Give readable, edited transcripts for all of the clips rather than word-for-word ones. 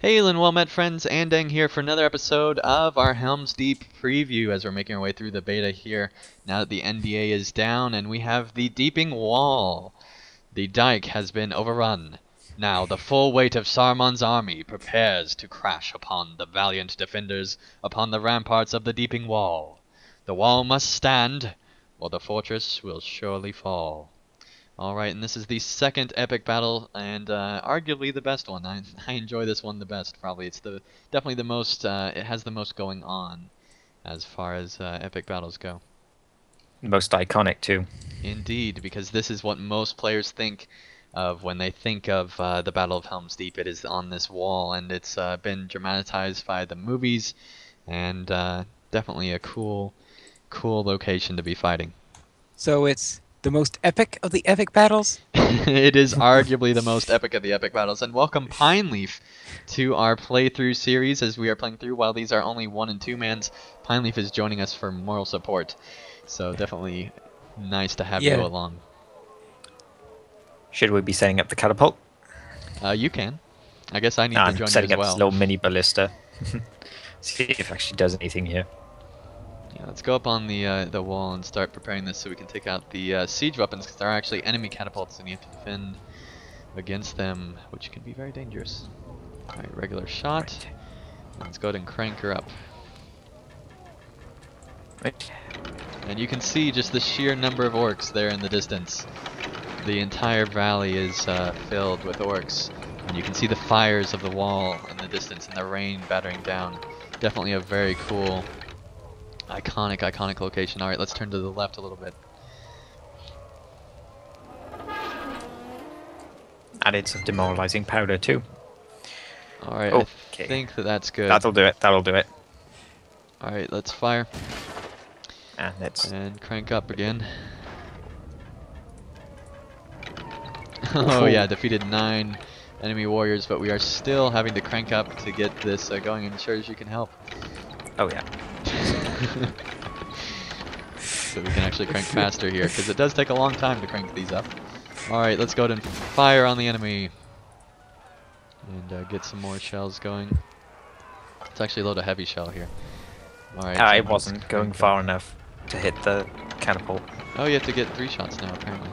Hail and well met friends, Andang here for another episode of our Helm's Deep preview as we're making our way through the beta here now that the NDA is down and we have the deeping wall. The dike has been overrun. Now the full weight of Saruman's army prepares to crash upon the valiant defenders upon the ramparts of the deeping wall. The wall must stand, or the fortress will surely fall. Alright, and this is the second epic battle, and arguably the best one. I enjoy this one the best, probably. It's definitely the most, it has the most going on as far as epic battles go. Most iconic too. Indeed, because this is what most players think of when they think of the Battle of Helm's Deep. It is on this wall, and it's been dramatized by the movies, and definitely a cool location to be fighting. So it's the most epic of the epic battles? It is arguably the most epic of the epic battles. And welcome Pineleaf to our playthrough series as we are playing through. While these are only 1 and 2 mans, Pineleaf is joining us for moral support. So definitely nice to have you along. Should we be setting up the catapult? You can. I guess I need to join you as setting up well. this little mini ballista. See if it actually does anything here. Yeah, let's go up on the wall and start preparing this so we can take out the siege weapons, because there are actually enemy catapults and you have to defend against them, which can be very dangerous. Alright, regular shot. Right. Let's go ahead and crank her up. Right. And you can see just the sheer number of orcs there in the distance. The entire valley is filled with orcs. And you can see the fires of the wall in the distance and the rain battering down. Definitely a very cool, iconic location. Alright, let's turn to the left a little bit. Added some demoralizing powder too. Alright, Okay. I think that's good. That'll do it. That'll do it. Alright, let's fire. And let's. And crank up again. Oh yeah, defeated 9 enemy warriors, but we are still having to crank up to get this going, and sure as you can help. Oh yeah. So we can actually crank faster here, because it does take a long time to crank these up. Alright, let's go ahead and fire on the enemy. And get some more shells going. Let's actually load a heavy shell here. Alright. I wasn't going far enough to hit the catapult. Oh, you have to get 3 shots now, apparently.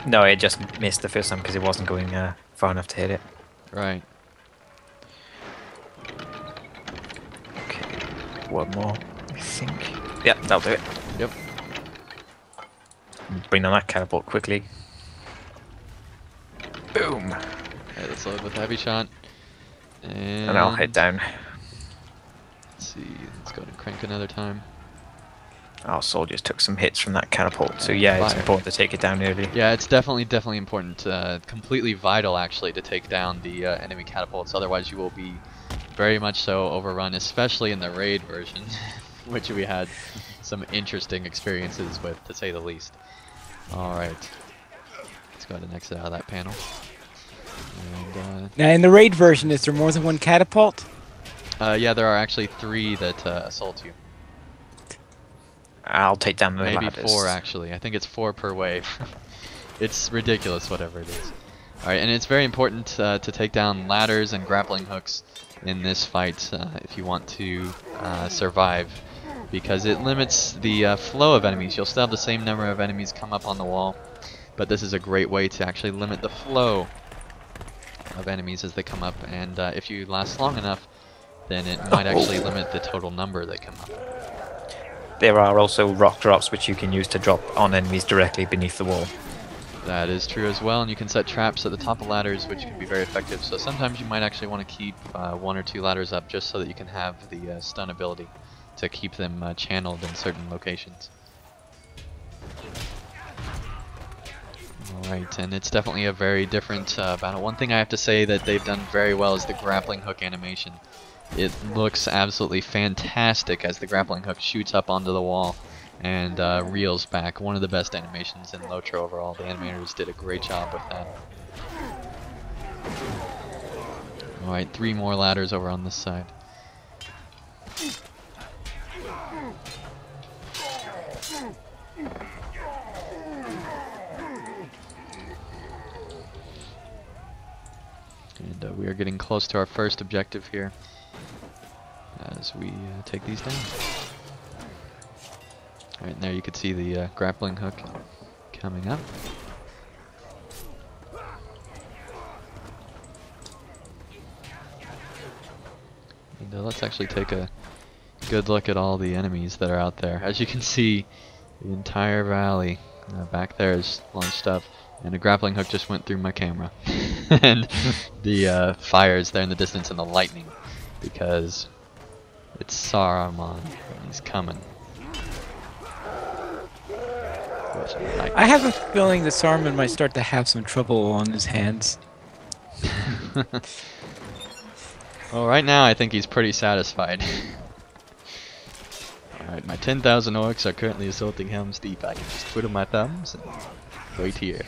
No, it just missed the first time because it wasn't going far enough to hit it. Right. Okay, one more, I think. Yep, that'll do it. Yep. Bring on that catapult quickly. Boom! Alright, let's load with a heavy shot. And I'll head down. Let's see, let's go ahead and crank another time. Our soldiers took some hits from that catapult, so yeah, it's important to take it down early. Yeah, it's definitely important. Completely vital, actually, to take down the enemy catapults. Otherwise, you will be very much so overrun, especially in the raid version, which we had some interesting experiences with, to say the least. Alright. Let's go ahead and exit out of that panel. And, Now, in the raid version, is there more than one catapult? yeah, there are actually 3 that assault you. I'll take down the Maybe ladders. 4, actually. I think it's 4 per wave. It's ridiculous, whatever it is. Alright, and it's very important to take down ladders and grappling hooks in this fight if you want to survive, because it limits the flow of enemies. You'll still have the same number of enemies come up on the wall, but this is a great way to actually limit the flow of enemies as they come up, and if you last long enough, then it might actually limit the total number that come up. There are also rock drops which you can use to drop on enemies directly beneath the wall. That is true as well, and you can set traps at the top of ladders, which can be very effective. So sometimes you might actually want to keep 1 or 2 ladders up just so that you can have the stun ability to keep them channeled in certain locations. Alright, and it's definitely a very different battle. One thing I have to say that they've done very well is the grappling hook animation. It looks absolutely fantastic as the grappling hook shoots up onto the wall and reels back. One of the best animations in LOTRO overall. The animators did a great job with that. Alright, 3 more ladders over on this side. And we are getting close to our first objective here as we take these down. Alright, and there you can see the grappling hook coming up. And let's actually take a good look at all the enemies that are out there. As you can see, the entire valley back there is launched up, and a grappling hook just went through my camera. And the fire is there in the distance and the lightning, because it's Saruman. He's coming. I have a feeling that Saruman might start to have some trouble on his hands. Well, right now I think he's pretty satisfied. Alright, my 10,000 orcs are currently assaulting Helm's Deep. I can just twiddle my thumbs and wait here.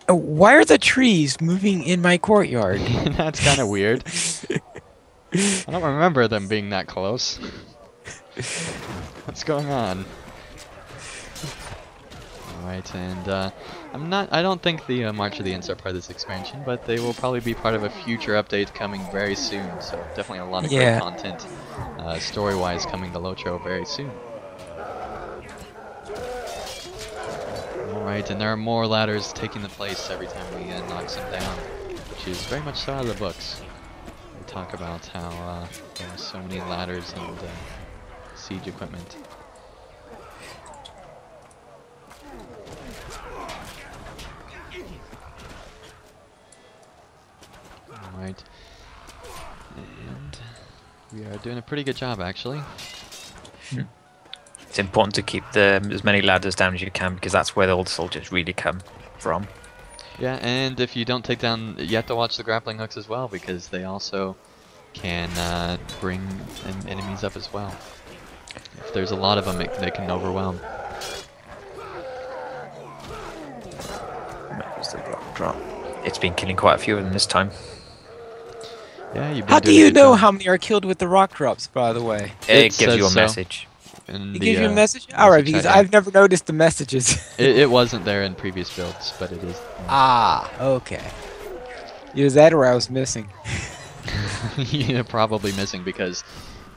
Why are the trees moving in my courtyard? That's kind of weird. I don't remember them being that close. What's going on? Alright, and I don't think the March of the Ents are part of this expansion, but they will probably be part of a future update coming very soon. So definitely a lot of great content, story-wise, coming to LOTRO very soon. Alright, and there are more ladders taking the place every time we knock some down, which is very much so out of the books. We talk about how there are so many ladders and siege equipment. Alright, and we are doing a pretty good job actually. It's important to keep as many ladders down as you can, because that's where all the soldiers really come from. Yeah, and if you don't take down, you have to watch the grappling hooks as well, because they also can bring enemies up as well. If there's a lot of them, they can overwhelm. That was the rock drop. It's been killing quite a few of them this time. Yeah, you've been How doing do a you good know job. how many are killed with the rock drops, by the way? It gives you a says so. message. In It the, gives you a message? Alright, because chat, yeah. I've never noticed the messages. It wasn't there in previous builds, but it is. Ah, okay. Either that or I was missing. You're probably missing because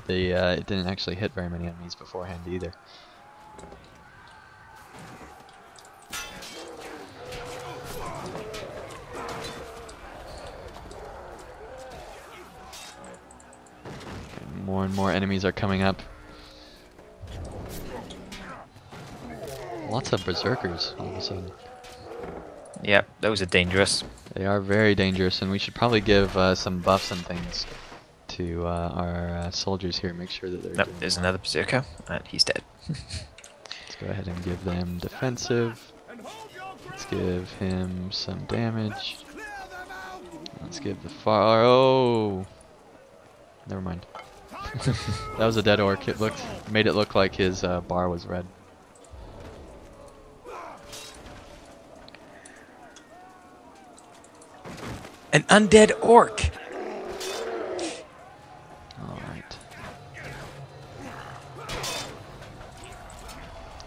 it didn't actually hit very many enemies beforehand either. And more enemies are coming up. Lots of berserkers all of a sudden. Yep, those are dangerous. They are very dangerous, and we should probably give some buffs and things to our soldiers here. Make sure that they're. Nope, doing there's well. another berserker, and he's dead. Let's go ahead and give them defensive. Let's give him some damage. Let's give the far. Oh, never mind. That was a dead orc. It made it look like his bar was red. An undead orc. Alright.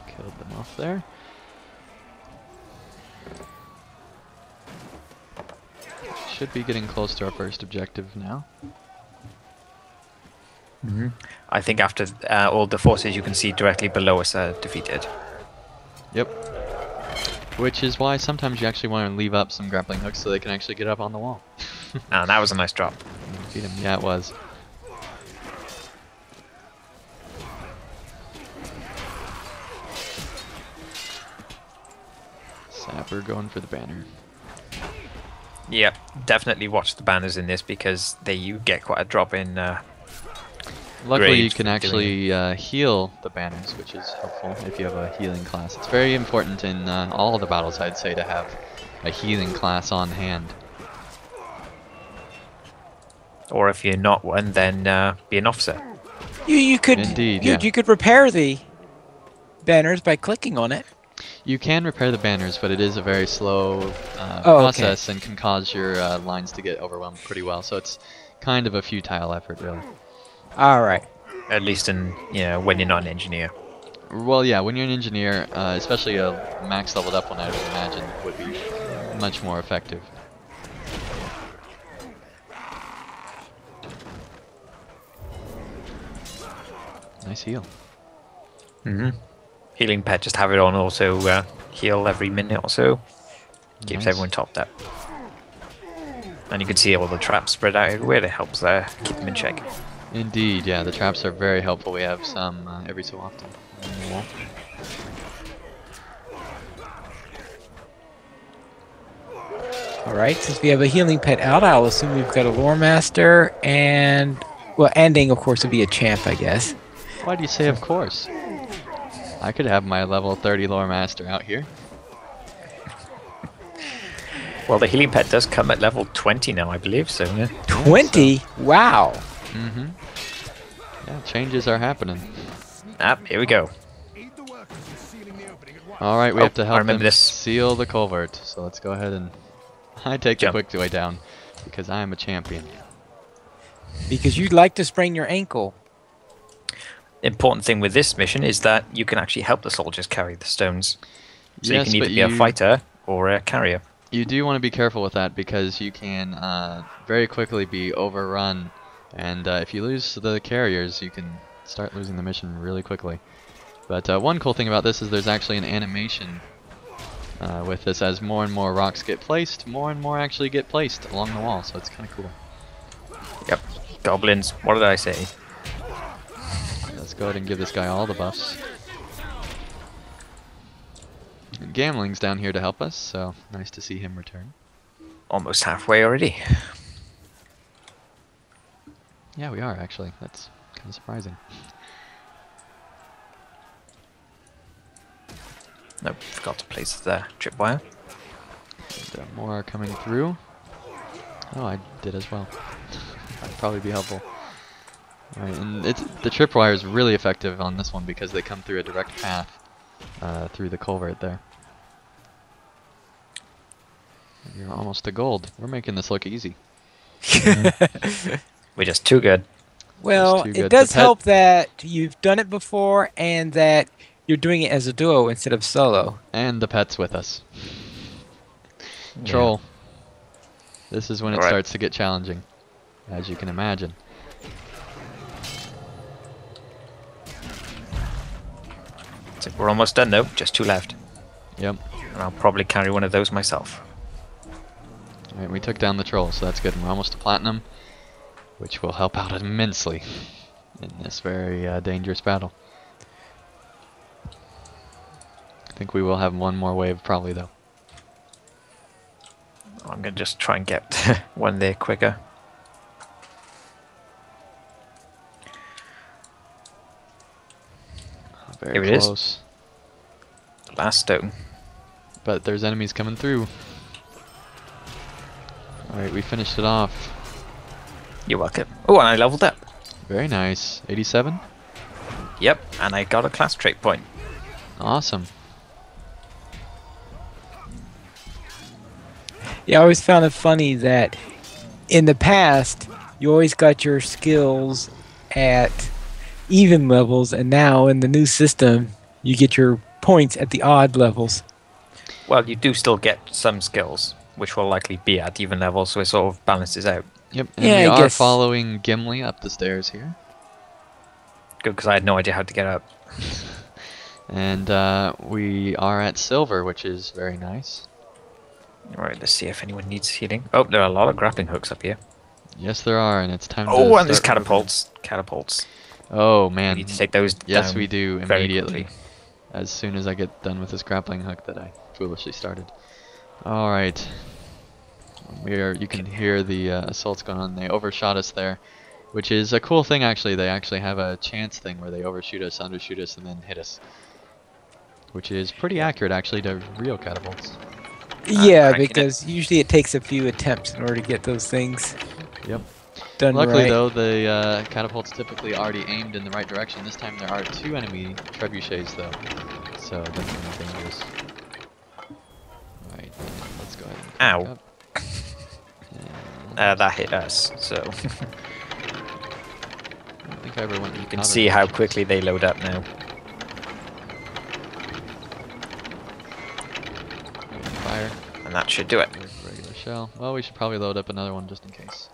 Killed them off there. Should be getting close to our first objective now. I think after all the forces you can see directly below us are defeated. Yep. Which is why sometimes you actually want to leave up some grappling hooks so they can actually get up on the wall. And that was a nice drop. Defeat him. Yeah, it was. Sapper going for the banner. Yep, definitely watch the banners in this, because you get quite a drop in. Luckily, you Grades can for actually heal the banners, which is helpful if you have a healing class. It's very important in all the battles, I'd say, to have a healing class on hand. Or if you're not one, then be an officer. You could Indeed, yeah. you could repair the banners by clicking on it. You can repair the banners, but it is a very slow okay. process and can cause your lines to get overwhelmed pretty well. So it's kind of a futile effort, really. All right. At least when you're not an engineer. Well, yeah, when you're an engineer, especially a max leveled up one, I would imagine would be much more effective. Nice heal. Healing pet, just have it on also heal every minute or so. Keeps Nice. everyone topped up. And you can see all the traps spread out everywhere. It helps keep them in check. Indeed, yeah, the traps are very helpful. We have some every so often on the wall. Alright, since we have a healing pet out, I'll assume we've got a lore master and... Well, Andang, of course, would be a champ, I guess. Why do you say of course? I could have my level 30 lore master out here. Well, the healing pet does come at level 20 now, I believe, so yeah. 20? Wow. Mm-hmm. Yeah, changes are happening. Here we go. Alright, we have to help them this. seal the culvert. So let's go ahead and... I take Jump. the quick way down, because I am a champion. Because you'd like to sprain your ankle. Important thing with this mission is that you can actually help the soldiers carry the stones. So Yes, you can but either be a fighter or a carrier. You do want to be careful with that, because you can very quickly be overrun. And if you lose the carriers, you can start losing the mission really quickly. But one cool thing about this is there's actually an animation with this. As more and more rocks get placed, more and more actually get placed along the wall, so it's kind of cool. Yep. Goblins, what did I say? Let's go ahead and give this guy all the buffs. And Gamling's down here to help us, so nice to see him return. Almost halfway already. Yeah, we are actually. That's kind of surprising. Nope, forgot to place the tripwire. And, more are coming through. Oh, I did as well. That'd probably be helpful. Alright, and the tripwire is really effective on this one because they come through a direct path through the culvert there. You're almost to gold. We're making this look easy. We're just too good. Well, too it good. does The pet- help that you've done it before and that you're doing it as a duo instead of solo. And the pet's with us. Troll. This is when it Alright. starts to get challenging, as you can imagine. So we're almost done though, just two left. Yep. And I'll probably carry one of those myself. Alright, we took down the troll, so that's good. And we're almost to platinum, which will help out immensely in this very dangerous battle. I think we will have one more wave probably though. I'm going to just try and get one there quicker. Very Here it is. close. Last stone. But there's enemies coming through. Alright, we finished it off. You're welcome. Oh, and I leveled up. Very nice. 87? Yep, and I got a class trait point. Awesome. Yeah, I always found it funny that in the past, you always got your skills at even levels, and now in the new system, you get your points at the odd levels. Well, you do still get some skills, which will likely be at even levels, so it sort of balances out. Yep, and Yeah, we I are guess. following Gimli up the stairs here. Good, because I had no idea how to get up. And we are at silver, which is very nice. Alright, let's see if anyone needs healing. Oh, there are a lot of grappling hooks up here. Yes, there are, and it's time to Oh, and there's start moving. catapults. Catapults. Oh, We man. need to take those Yes, down we do, very immediately. quickly. As soon as I get done with this grappling hook that I foolishly started. Alright. You can hear the assaults going on. They overshot us there, which is a cool thing actually. They actually have a chance thing where they overshoot us, undershoot us, and then hit us. Which is pretty accurate actually to real catapults. Yeah, cranking it. because usually it takes a few attempts in order to get those things Yep. done Luckily right. though, the catapult's typically already aimed in the right direction. This time there are 2 enemy trebuchets though, so that's really dangerous. Alright, let's go ahead and Ow. crank up. And That hit us, so I don't think I ever went. you can see how quickly they load up now. Fire. And that should do it. Regular shell. Well, we should probably load up another one just in case.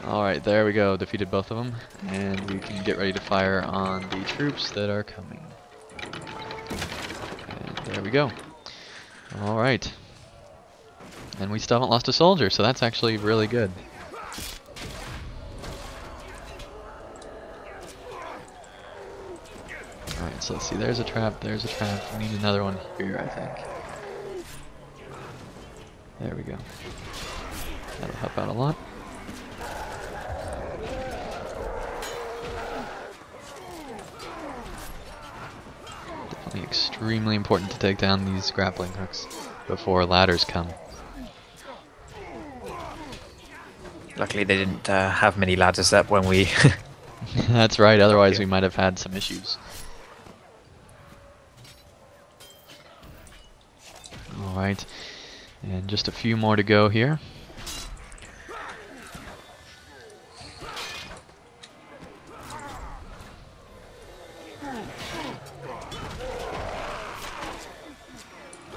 Alright, there we go. Defeated both of them. And we can get ready to fire on the troops that are coming. And there we go. Alright. And we still haven't lost a soldier, so that's actually really good. Alright, so let's see. There's a trap, there's a trap. We need another one here, I think. There we go. That'll help out a lot. Definitely extremely important to take down these grappling hooks before ladders come. Luckily they didn't have many ladders up when we... That's right, otherwise we might have had some issues. Alright, and just a few more to go here.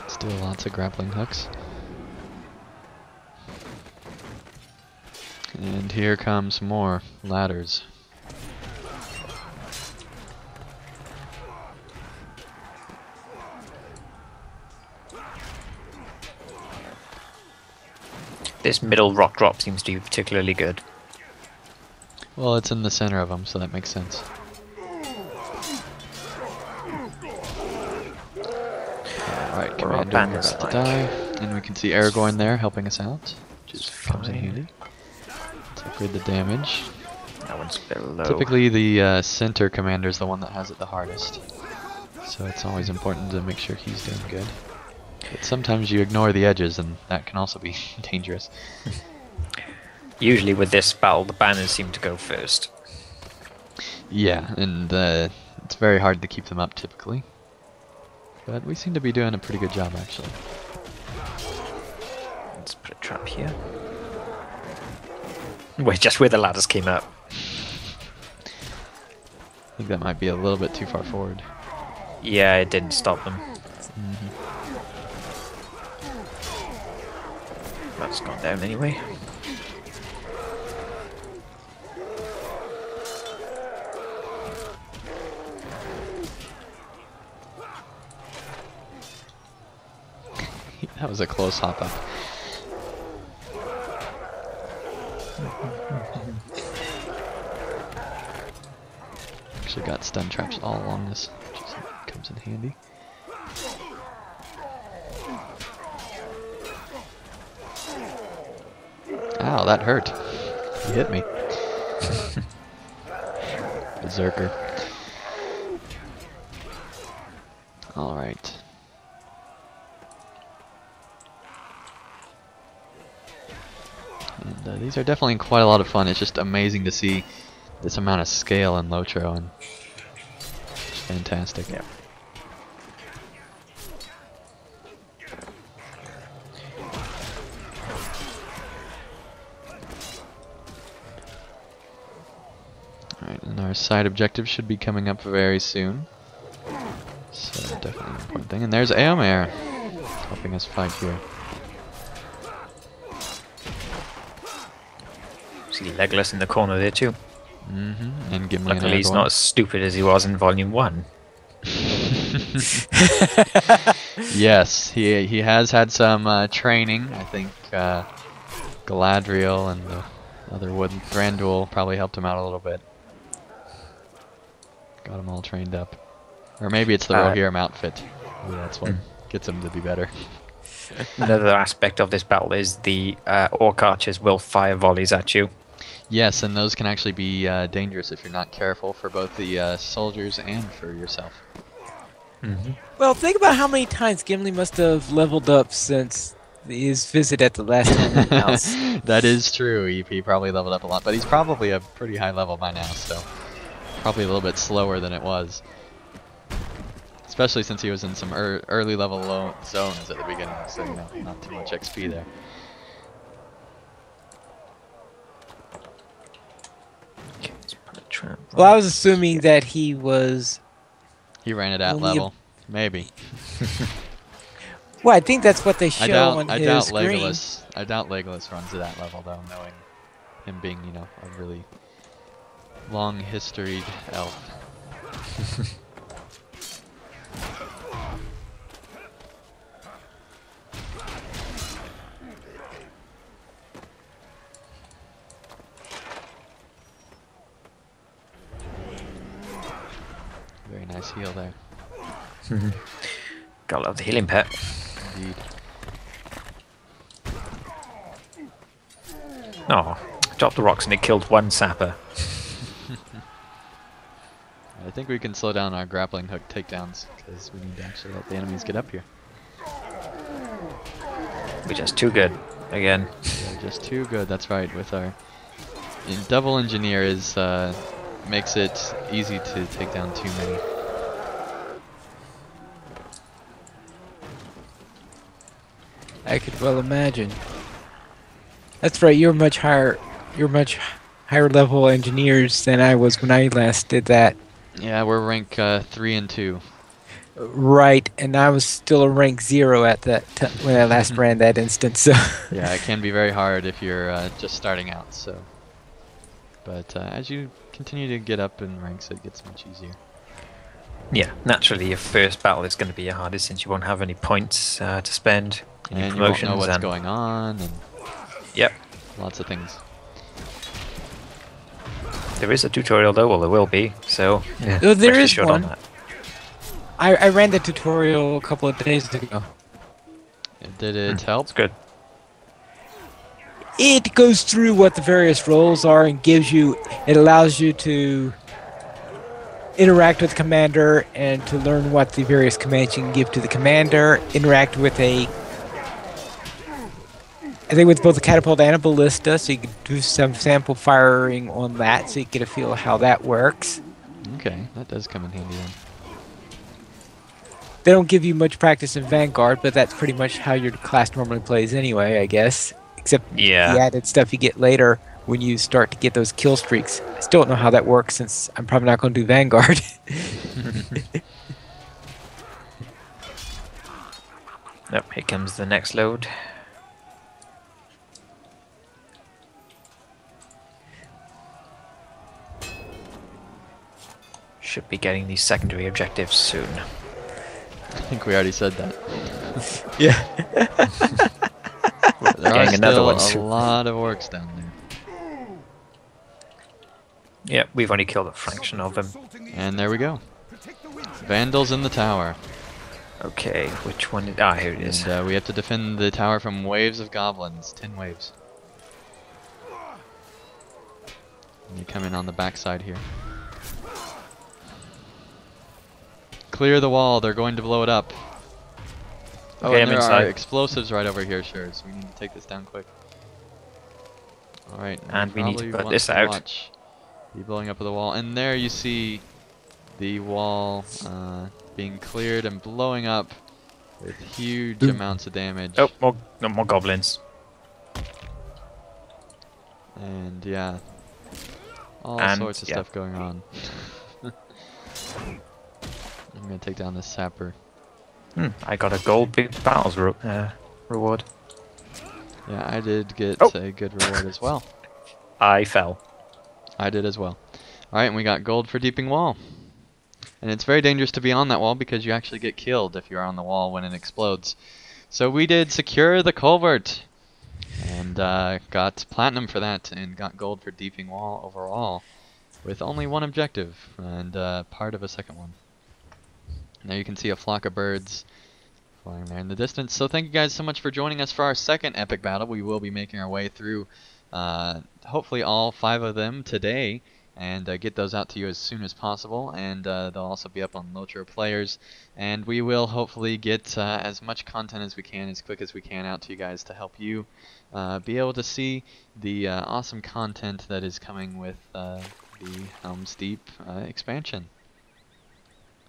Still lots of grappling hooks. And here comes more ladders. This middle rock drop seems to be particularly good. Well, it's in the center of them, so that makes sense. Alright, Commander, you're about to die. And we can see Aragorn there helping us out, which comes in handy. Let's upgrade the damage. That one's a bit low. Typically the center commander is the one that has it the hardest. So it's always important to make sure he's doing good. But sometimes you ignore the edges, and that can also be dangerous. Usually with this battle, the banners seem to go first. Yeah, and it's very hard to keep them up typically. But we seem to be doing a pretty good job, actually. Let's put a trap here. Wait, just where the ladders came up. I think that might be a little bit too far forward. Yeah, it didn't stop them. That's gone down anyway. That was a close hop up. Actually got stun traps all along this, which comes in handy. Ow, that hurt. He hit me. Berserker. Alright. And these are definitely quite a lot of fun. It's just amazing to see this amount of scale in LOTRO, and it's fantastic. Yeah. Alright, and our side objective should be coming up very soon. So definitely an important thing. And there's Éomer helping us fight here. See Legolas in the corner there too. And Gimli. Luckily he's not as stupid as he was in Volume 1. Yes, he has had some training. I think Galadriel and the other wood Thranduil probably helped him out a little bit. Got him all trained up. Or maybe it's the Rohirrim outfit. Maybe that's what gets him to be better. Another aspect of this battle is the orc archers will fire volleys at you. Yes, and those can actually be dangerous if you're not careful for both the soldiers and for yourself. Well, think about how many times Gimli must have leveled up since his visit at the last time house. That is true. He probably leveled up a lot, but he's probably a pretty high level by now, so probably a little bit slower than it was. Especially since he was in some early level zones at the beginning, so you know, not too much XP there. Okay, let's put a trap Well, I right was assuming that he was... He ran it at Only a- level. Maybe. Well, I think that's what they show on I his doubt screen. Legolas. I doubt Legolas runs to that level though, knowing him being, you know, a really long historied elf. Very nice heal there. Gotta love the healing pet. Indeed. Oh, dropped the rocks and it killed one sapper. I think we can slow down our grappling hook takedowns because we need to actually let the enemies get up here. We're just too good again. They're just too good. That's right. With our double engineer is makes it easy to take down too many. I could well imagine. That's right. You're much higher. You're much higher level engineers than I was when I last did that. Yeah, we're rank 3 and 2. Right, and I was still a rank 0 at that when I last ran that instance. So Yeah, it can be very hard if you're just starting out. So, but as you continue to get up in ranks, it gets much easier. Yeah, naturally your first battle is going to be your hardest since you won't have any points to spend in your And you won't promotions. know what's and going on, and Yep. lots of things. There is a tutorial though, well there will be, so yeah, Oh, there rest is assured one. on that. I ran the tutorial a couple of days ago. Did it help? It's good. It goes through what the various roles are and it allows you to interact with the commander and to learn what the various commands you can give to the commander, interact with I think with both the catapult and a ballista, so you can do some sample firing on that so you get a feel of how that works. Okay, that does come in handy then. They don't give you much practice in Vanguard, but that's pretty much how your class normally plays anyway, I guess. Except Yeah. the added stuff you get later when you start to get those kill streaks. I still don't know how that works since I'm probably not going to do Vanguard. Yep, here comes the next load. Should be getting these secondary objectives soon. I think we already said that. Yeah. There are Getting another still one a soon. lot of orcs down there. Yeah, we've only killed a fraction of them. And there we go. Vandals in the tower. Okay, which one? Here it is. And we have to defend the tower from waves of goblins. 10 waves. And you come in on the backside here. Clear the wall, they're going to blow it up. Oh, Okay, and I'm there inside. are explosives right over here, sure, so we need to take this down quick. Alright, And we need to probably put want this out. watch the blowing up of the wall. And there you see the wall being cleared and blowing up with huge amounts of damage. Oh, more goblins. And yeah, all And, sorts of yeah. stuff going on. I'm gonna take down this sapper. I got a gold big battles reward. Yeah, I did get Oh. a good reward as well. I fell. I did as well. Alright, and we got gold for deeping wall. And it's very dangerous to be on that wall because you actually get killed if you're on the wall when it explodes. So we did secure the culvert. And got platinum for that and got gold for deeping wall overall. With only one objective and part of a second one. Now you can see a flock of birds flying there in the distance. So thank you guys so much for joining us for our second epic battle. We will be making our way through hopefully all 5 of them today and get those out to you as soon as possible. And they'll also be up on LOTRO Players. And we will hopefully get as much content as we can, as quick as we can out to you guys to help you be able to see the awesome content that is coming with the Helm's Deep expansion.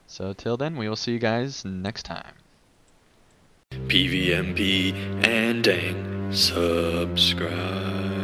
So till then, we will see you guys next time. PVMP Andang, subscribe.